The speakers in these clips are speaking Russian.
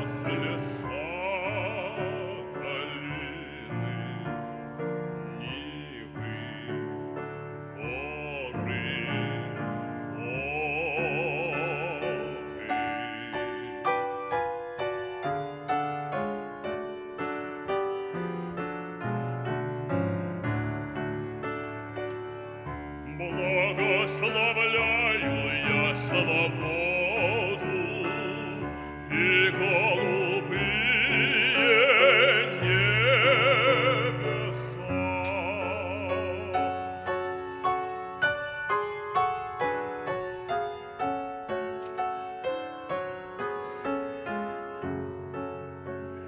вас леса, долины, нивы, горы, воды. Благословляю я свободу и голубые небеса.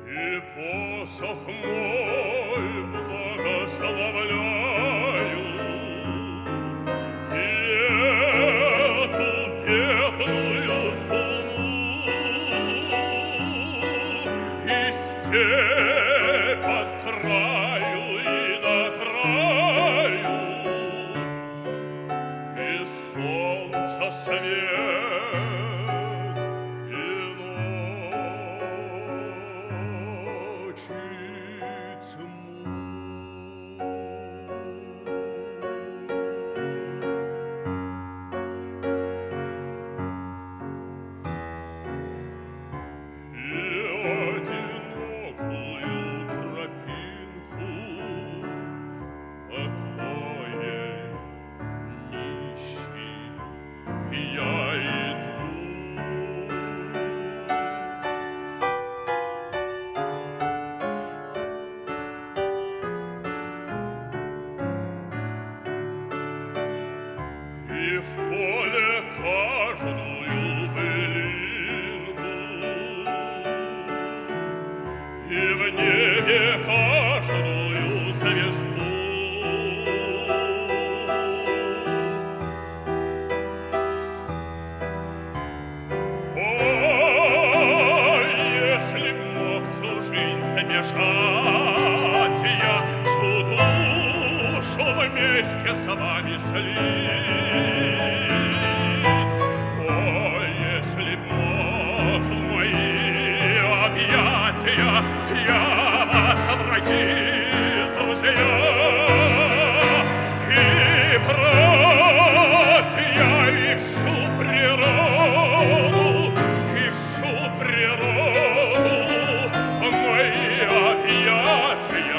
И посох мой благословляю бедную сумму, и степь от краю и до краю, и солнца свет, и ночи тьму. И в поле каждую былинку, и в небе каждую звезду. Ой, если б мог всю жизнь замешать я всю душу вместе с вами слить, ой, если б мог в мои объятия я вас, враги, друзья, и братья, и всю природу, и всю природу в мои объятия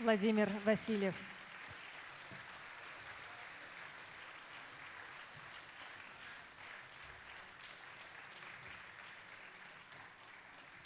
Владимир Васильев.